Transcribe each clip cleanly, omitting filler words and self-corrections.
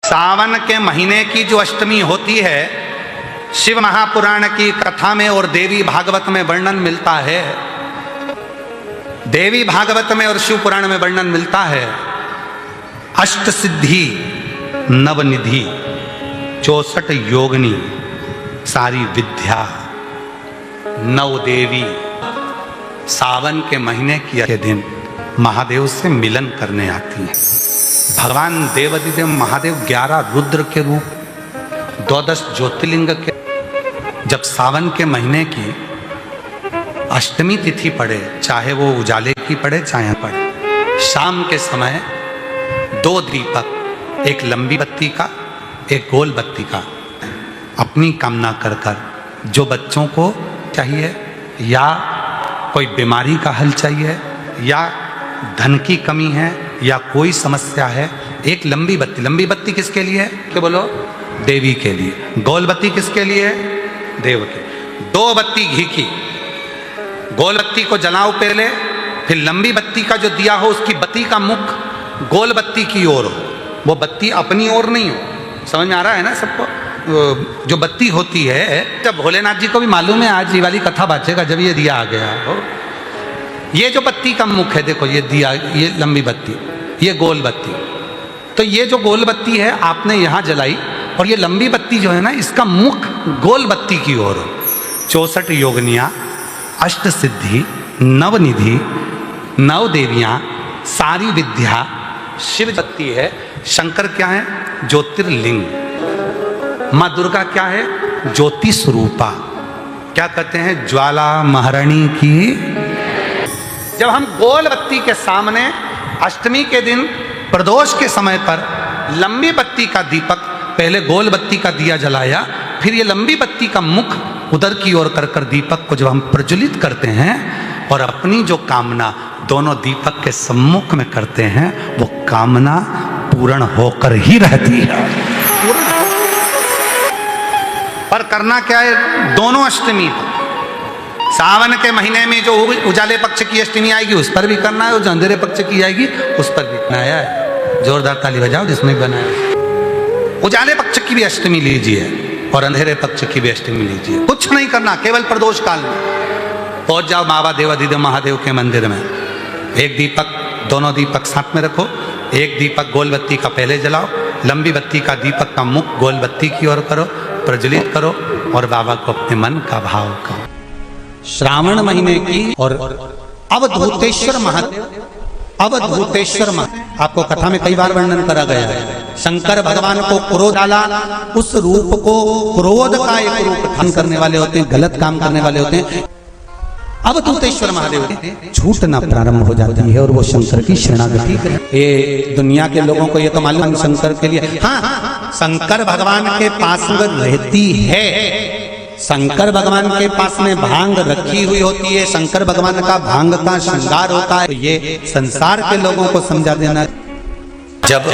सावन के महीने की जो अष्टमी होती है, शिव महापुराण की कथा में और देवी भागवत में वर्णन मिलता है। देवी भागवत में और शिव पुराण में वर्णन मिलता है। अष्ट सिद्धि नवनिधि 64 योगिनी सारी विद्या नव देवी सावन के महीने के दिन महादेव से मिलन करने आती हैं। भगवान देवाधिदेव महादेव 11 रुद्र के रूप 12 ज्योतिर्लिंग के जब सावन के महीने की अष्टमी तिथि पड़े, चाहे वो उजाले की पड़े चाहे पड़े, शाम के समय 2 दीपक, एक लंबी बत्ती का एक गोल बत्ती का, अपनी कामना कर कर जो बच्चों को चाहिए या कोई बीमारी का हल चाहिए या धन की कमी है या कोई समस्या है, एक लंबी बत्ती किसके लिए है कि बोलो? देवी के लिए। गोल बत्ती किसके लिए है? देव के। 2 बत्ती घी की, गोल बत्ती को जलाओ पहले, फिर लंबी बत्ती का जो दिया हो उसकी बत्ती का मुख गोल बत्ती की ओर हो, वो बत्ती अपनी ओर नहीं हो। समझ में आ रहा है ना सबको? जो बत्ती होती है, जब भोलेनाथ जी को भी मालूम है आज ये वाली कथा बाजेगा जब ये दिया आ गया हो। ये जो बत्ती का मुख है, देखो ये दिया, ये लंबी बत्ती, ये गोल बत्ती, तो ये जो गोल बत्ती है आपने यहाँ जलाई और ये लंबी बत्ती जो है ना इसका मुख गोल बत्ती की ओर हो। 64 योगिनियाँ, अष्ट सिद्धि, नवनिधि, 9 देवियाँ, सारी विद्या, शिव बत्ती है, शंकर क्या है? ज्योतिर्लिंग, माँ दुर्गा क्या है? ज्योति स्वरूपा। क्या कहते हैं? ज्वाला महारानी की। जब हम गोल बत्ती के सामने अष्टमी के दिन प्रदोष के समय पर लंबी बत्ती का दीपक, पहले गोल बत्ती का दिया जलाया, फिर ये लंबी बत्ती का मुख उधर की ओर कर कर दीपक को जब हम प्रज्वलित करते हैं और अपनी जो कामना दोनों दीपक के सम्मुख में करते हैं, वो कामना पूर्ण होकर ही रहती है। पर करना क्या है? दोनों अष्टमी पर, सावन के महीने में जो उजाले पक्ष की अष्टमी आएगी उस पर भी करना है और जो अंधेरे पक्ष की आएगी उस पर भी बनाया है। जोरदार ताली बजाओ जिसने बनाया। उजाले पक्ष की भी अष्टमी लीजिए और अंधेरे पक्ष की भी अष्टमी लीजिए। कुछ नहीं करना, केवल प्रदोष काल में पहुंच जाओ बाबा देवाधिदेव महादेव के मंदिर में। एक दीपक, दोनों दीपक साथ में रखो। एक दीपक गोल बत्ती का पहले जलाओ, लंबी बत्ती का दीपक का मुख गोल बत्ती की ओर करो, प्रज्वलित करो और बाबा को अपने मन का भाव करो। श्रावण महीने की और अवधूतेश्वर महादेव, अवधूतेश्वर महादेव आपको कथा में कई बार वर्णन करा गया है। शंकर भगवान को क्रोध आला, उस रूप को क्रोध का एक रूप धारण करने वाले होते हैं, गलत काम करने वाले होते हैं। अवधूतेश्वर महादेव छूटना प्रारंभ हो जाती है और वो शंकर की शरणागति करते। ये दुनिया के लोगों को ये तो मालूम शंकर के लिए, हाँ, शंकर भगवान के पास में रहती है। शंकर भगवान के पास में भांग रखी हुई होती है, शंकर भगवान का भांग का श्रृंगार होता है। तो ये संसार के लोगों को समझा देना। जब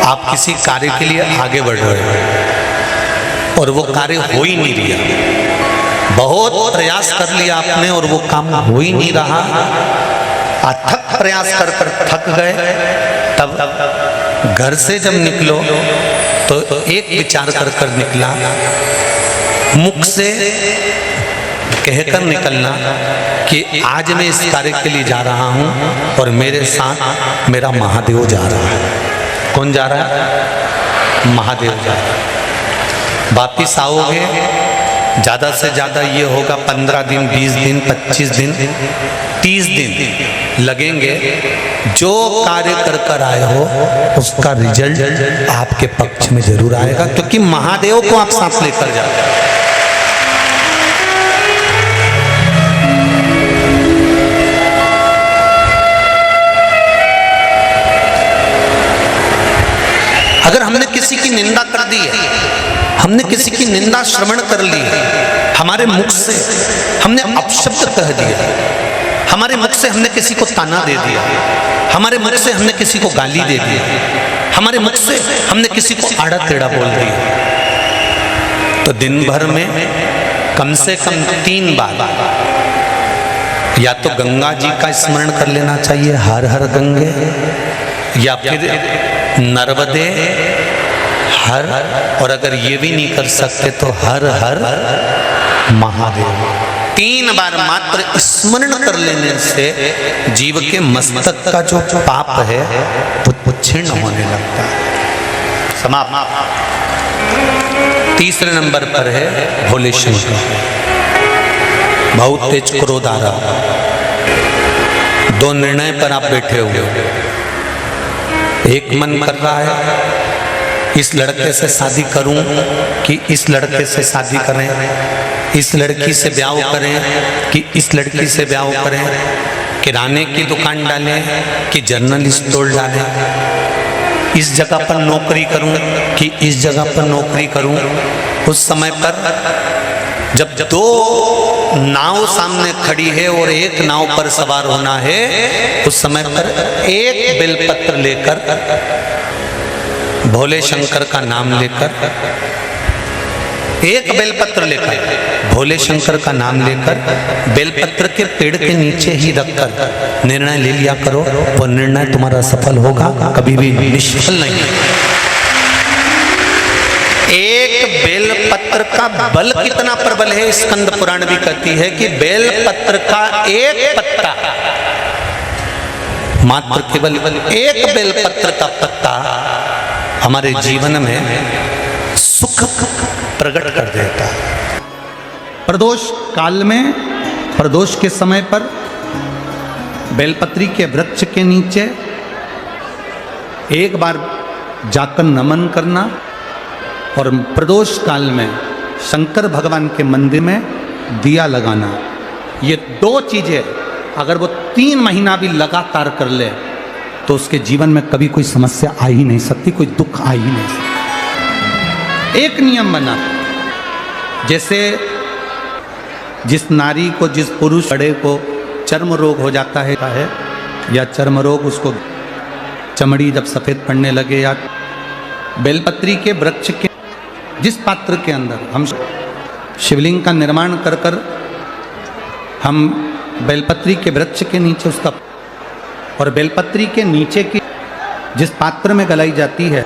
आप किसी कार्य के लिए आगे बढ़ रहे हो और वो कार्य हो ही नहीं रहा, बहुत प्रयास कर लिया आपने और वो काम हो ही नहीं रहा, अथक प्रयास कर कर थक गए, तब घर से जब निकलो तो एक विचार कर कर निकला, मुख से कहकर निकलना कि आज मैं इस कार्य के लिए जा रहा हूं और मेरे साथ मेरा महादेव जा रहा है। कौन जा रहा है? महादेव जा रहा है। वापिस आओगे, ज़्यादा से ज़्यादा ये होगा 15 दिन, 20 दिन, 25 दिन, 30 दिन लगेंगे। जो कार्य कर कर आए हो उसका रिजल्ट आपके पक्ष में जरूर आएगा, क्योंकि महादेव को आप साथ लेकर जाते हैं। अगर हमने किसी की निंदा कर दी है, हमने किसी की निंदा श्रवण कर ली है, हमारे मुख से हमने अपशब्द कह दिया, हमारे मुख से हमने किसी को ताना दे दिया, हमारे मुख से हमने किसी को गाली दे दी, हमारे मुख से हमने किसी को आड़ा टेढ़ा बोल दिया, तो दिन भर में कम से कम 3 बार या तो गंगा जी का स्मरण कर लेना चाहिए, हर हर गंगे, या फिर नर्मदे हर, और अगर ये भी नहीं कर सकते तो हर हर महादेव। 3 बार मात्र स्मरण कर लेने से जीव के मस्तक का जो पाप है वो क्षीण होने लगता है, समाप्त। तीसरे नंबर पर है भोले शंकर। बहुत तेज क्रोध आ रहा, 2 निर्णय पर आप बैठे हुए हो। एक मन कर रहा है इस लड़के से शादी करूं कि इस लड़के से शादी करें, इस लड़की से ब्याह करें कि इस लड़की से ब्याह करें, किराने की दुकान डालें कि जनरल स्टोर डालें, इस जगह पर नौकरी करूं कि इस जगह पर नौकरी करूं। उस समय पर जब 2 नाव सामने खड़ी है और एक नाव पर सवार होना है, उस समय पर एक बेलपत्र लेकर, भोले शंकर का नाम लेकर, एक बेलपत्र लेकर, भोले शंकर का नाम लेकर, बेलपत्र के पेड़ के नीचे ही रखकर निर्णय ले लिया करो। वो निर्णय तुम्हारा सफल होगा, कभी भी निष्फल नहीं। एक बेलपत्र का बल कितना प्रबल है, स्कंद पुराण भी कहती है कि बेलपत्र का एक पत्ता, मात्र केवल एक बेलपत्र का पत्ता हमारे जीवन में सुख प्रकट कर देता है। प्रदोष काल में, प्रदोष के समय पर बेलपत्री के वृक्ष के नीचे एक बार जाकर नमन करना, और प्रदोष काल में शंकर भगवान के मंदिर में दिया लगाना। ये 2 चीजें अगर वो 3 महीना भी लगातार कर ले तो उसके जीवन में कभी कोई समस्या आ ही नहीं सकती, कोई दुख आ ही नहीं सकता। एक नियम बना, जैसे जिस नारी को, जिस पुरुष बड़े को चर्म रोग हो जाता है या चर्म रोग, उसको चमड़ी जब सफेद पड़ने लगे, या बेलपत्री के वृक्ष के जिस पात्र के अंदर हम शिवलिंग का निर्माण कर कर हम बेलपत्री के वृक्ष के नीचे उसका, और बेलपत्री के नीचे की जिस पात्र में गलाई जाती है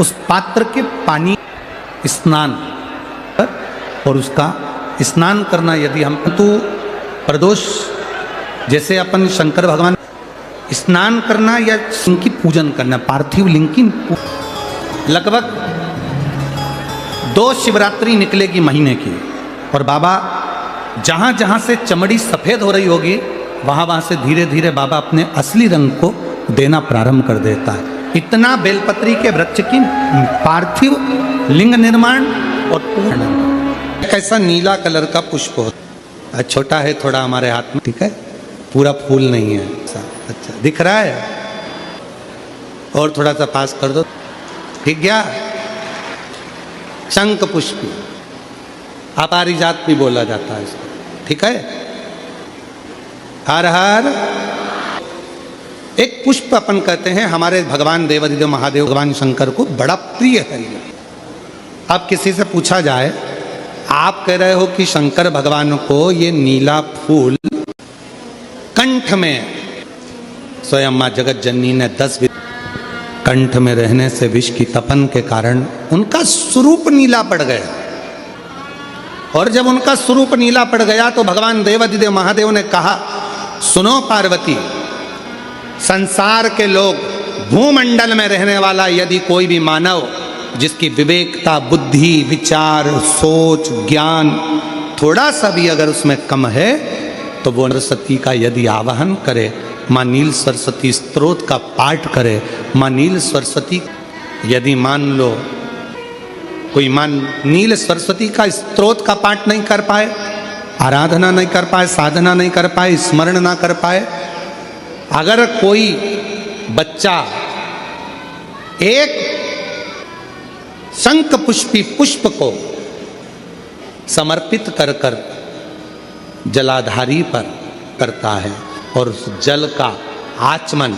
उस पात्र के पानी स्नान और उसका स्नान करना, यदि हम तो प्रदोष जैसे अपन शंकर भगवान स्नान करना या लिंग की पूजन करना, पार्थिव लिंग की लगभग 2 शिवरात्रि निकलेगी महीने की, और बाबा जहाँ जहाँ से चमड़ी सफ़ेद हो रही होगी वहाँ वहाँ से धीरे धीरे बाबा अपने असली रंग को देना प्रारंभ कर देता है। इतना बेलपत्री के वृक्ष की पार्थिव लिंग निर्माण और पूर्ण, कैसा नीला कलर का पुष्प होता है, छोटा है थोड़ा हमारे हाथ में, ठीक है, पूरा फूल नहीं है, अच्छा दिख रहा है, और थोड़ा सा पास कर दो, ठीक गया। शंख पुष्पी, अपारिजात भी बोला जाता है इसको, ठीक है। हर हर एक पुष्प अपन कहते हैं हमारे भगवान देवाधिदेव महादेव भगवान शंकर को बड़ा प्रिय है। अब किसी से पूछा जाए, आप कह रहे हो कि शंकर भगवान को ये नीला फूल कंठ में, स्वयं मां जगत जननी ने 10 कंठ में रहने से विष की तपन के कारण उनका स्वरूप नीला पड़ गया, और जब उनका स्वरूप नीला पड़ गया तो भगवान देवाधिदेव महादेव ने कहा, सुनो पार्वती, संसार के लोग, भूमंडल में रहने वाला यदि कोई भी मानव जिसकी विवेकता, बुद्धि, विचार, सोच, ज्ञान थोड़ा सा भी अगर उसमें कम है तो वो सरस्वती का यदि आवाहन करे, माँ नील सरस्वती स्तोत्र का पाठ करे, माँ नील सरस्वती, यदि मान लो कोई माँ नील सरस्वती का स्तोत्र का पाठ नहीं कर पाए, आराधना नहीं कर पाए, साधना नहीं कर पाए, स्मरण ना कर पाए, अगर कोई बच्चा एक शंख पुष्पी पुष्प को समर्पित कर कर जलाधारी पर करता है और उस जल का आचमन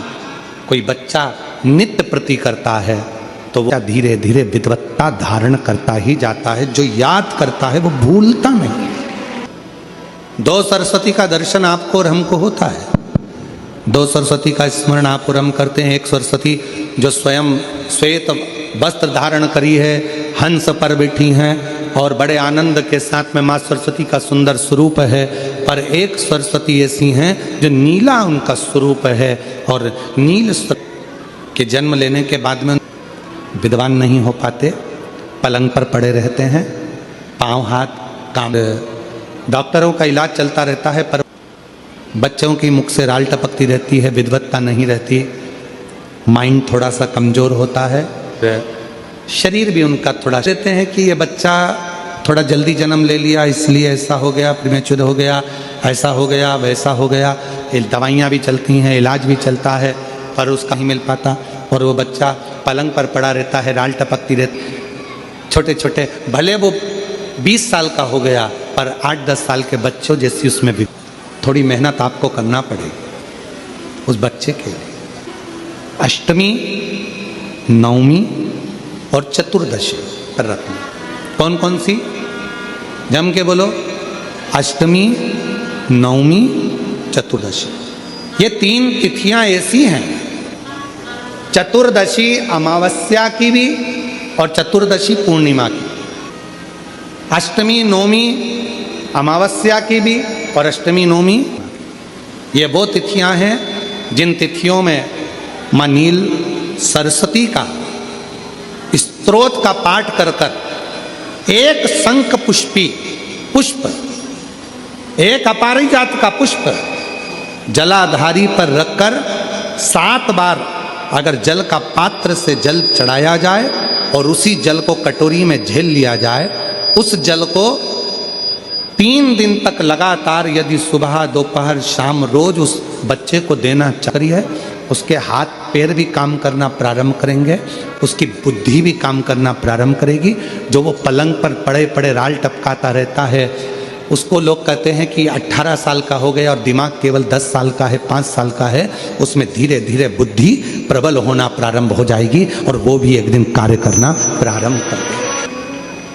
कोई बच्चा नित्य प्रति करता है तो वो धीरे धीरे विद्वत्ता धारण करता ही जाता है। जो याद करता है वो भूलता नहीं। 2 सरस्वती का दर्शन आपको और हमको होता है, दो सरस्वती का स्मरण आपुरम करते हैं। एक सरस्वती जो स्वयं श्वेत वस्त्र धारण करी है, हंस पर बैठी हैं और बड़े आनंद के साथ में माँ सरस्वती का सुंदर स्वरूप है। पर एक सरस्वती ऐसी हैं जो नीला उनका स्वरूप है और नील के जन्म लेने के बाद में विद्वान नहीं हो पाते, पलंग पर पड़े रहते हैं, पाँव हाथ काम, डॉक्टरों का इलाज चलता रहता है पर बच्चों की मुख से राल टपकती रहती है, विद्वत्ता नहीं रहती, माइंड थोड़ा सा कमज़ोर होता है, शरीर भी उनका थोड़ा कहते हैं कि ये बच्चा थोड़ा जल्दी जन्म ले लिया इसलिए ऐसा हो गया, प्रीमेच्योर हो गया, ऐसा हो गया, वैसा हो गया। दवाइयाँ भी चलती हैं, इलाज भी चलता है पर उसका नहीं मिल पाता और वो बच्चा पलंग पर पड़ा रहता है, राल टपकती रहती। छोटे छोटे भले वो 20 साल का हो गया पर 8-10 साल के बच्चों जैसी उसमें भी थोड़ी मेहनत आपको करना पड़ेगी उस बच्चे के लिए। अष्टमी, नवमी और चतुर्दशी पर रखना। कौन कौन सी? जम के बोलो। अष्टमी, नवमी, चतुर्दशी, ये 3 तिथियां ऐसी हैं। चतुर्दशी अमावस्या की भी और चतुर्दशी पूर्णिमा की। अष्टमी नवमी अमावस्या की भी और अष्टमी नवमी, ये वो तिथियां हैं जिन तिथियों में माँ नील सरस्वती का स्तोत्र का पाठ कर कर एक शंख पुष्पी पुष्प, एक अपरिजात का पुष्प जलाधारी पर रखकर 7 बार अगर जल का पात्र से जल चढ़ाया जाए और उसी जल को कटोरी में झेल लिया जाए, उस जल को 3 दिन तक लगातार यदि सुबह दोपहर शाम रोज उस बच्चे को देना चाहिए, उसके हाथ पैर भी काम करना प्रारंभ करेंगे, उसकी बुद्धि भी काम करना प्रारंभ करेगी। जो वो पलंग पर पड़े पड़े राल टपकाता रहता है, उसको लोग कहते हैं कि 18 साल का हो गया और दिमाग केवल 10 साल का है, 5 साल का है, उसमें धीरे धीरे बुद्धि प्रबल होना प्रारंभ हो जाएगी और वो भी एक दिन कार्य करना प्रारंभ कर देगा।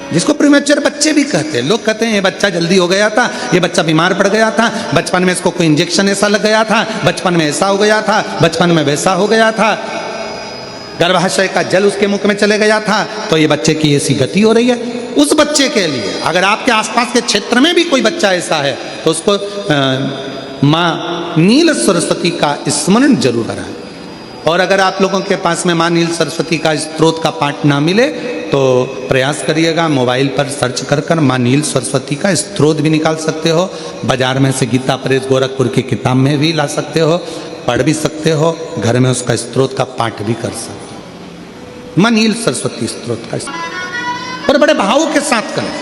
जिसको प्रीमेच्योर बच्चे भी कहते हैं। लोग कहते हैं ये बच्चा जल्दी हो गया था, ये बच्चा बीमार पड़ गया था, बचपन में इसको कोई इंजेक्शन ऐसा लग गया था, बचपन में ऐसा हो गया था, बचपन में वैसा हो गया था, गर्भाशय का जल उसके मुख में चले गया था, तो ये बच्चे की ऐसी गति हो रही है। उस बच्चे के लिए अगर आपके आसपास के क्षेत्र में भी कोई बच्चा ऐसा है तो उसको माँ नील सरस्वती का स्मरण जरूर कराएं। और अगर आप लोगों के पास में माँ नील सरस्वती का स्तोत्र का पाठ ना मिले तो प्रयास करिएगा, मोबाइल पर सर्च कर कर माँ नील सरस्वती का स्तोत्र भी निकाल सकते हो। बाजार में से गीता प्रेस गोरखपुर की किताब में भी ला सकते हो, पढ़ भी सकते हो, घर में उसका स्तोत्र का पाठ भी कर सकते हो। माँ नील सरस्वती स्तोत्र का और बड़े भाव के साथ करें।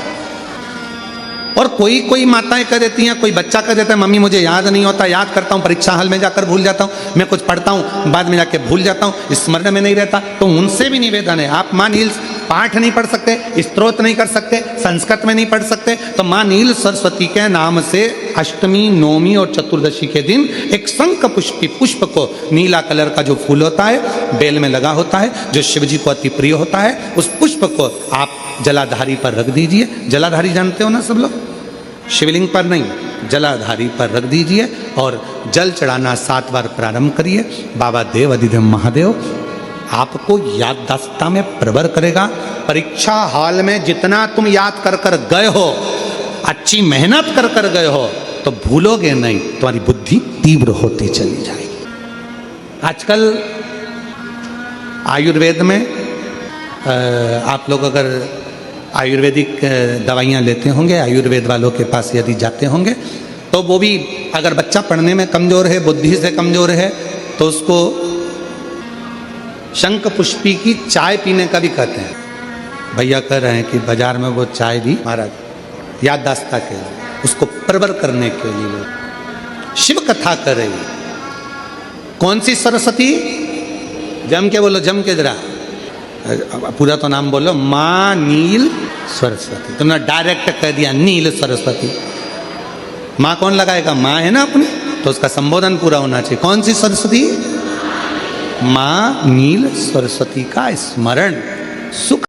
और कोई कोई माताएं कह देती हैं, कोई बच्चा कह देता है मम्मी मुझे याद नहीं होता, याद करता हूँ परीक्षा हॉल में जाकर भूल जाता हूँ, मैं कुछ पढ़ता हूँ बाद में जाके भूल जाता हूँ, स्मरण में नहीं रहता। तो उनसे भी निवेदन है, आप माँ नील पाठ नहीं पढ़ सकते, स्तोत्र नहीं कर सकते, संस्कृत में नहीं पढ़ सकते, तो माँ नील सरस्वती के नाम से अष्टमी, नवमी और चतुर्दशी के दिन एक शंख पुष्पी पुष्प को, नीला कलर का जो फूल होता है बेल में लगा होता है, जो शिव जी को अति प्रिय होता है, उस पुष्प को आप जलाधारी पर रख दीजिए। जलाधारी जानते हो ना सब लोग? शिवलिंग पर नहीं, जलाधारी पर रख दीजिए और जल चढ़ाना 7 बार प्रारंभ करिए। बाबा देव अधिदेव महादेव आपको याददाश्तता में प्रवर करेगा। परीक्षा हॉल में जितना तुम याद कर कर गए हो, अच्छी मेहनत कर कर गए हो, तो भूलोगे नहीं, तुम्हारी बुद्धि तीव्र होती चली जाएगी। आजकल आयुर्वेद में आप लोग अगर आयुर्वेदिक दवाइयाँ लेते होंगे, आयुर्वेद वालों के पास यदि जाते होंगे, तो वो भी अगर बच्चा पढ़ने में कमज़ोर है, बुद्धि से कमज़ोर है, तो उसको शंख पुष्पी की चाय पीने का भी कहते हैं। भैया कह रहे हैं कि बाजार में वो चाय भी महाराज याददाश्त के लिए, उसको प्रबल करने के लिए शिव कथा कर रही है। कौन सी सरस्वती? जम के बोलो, जम के जरा, पूरा तो नाम बोलो, माँ नील सरस्वती। तुमने डायरेक्ट कह दिया नील सरस्वती। माँ कौन लगाएगा? माँ है ना अपनी, तो उसका संबोधन पूरा होना चाहिए। कौन सी सरस्वती? माँ नील सरस्वती का स्मरण सुख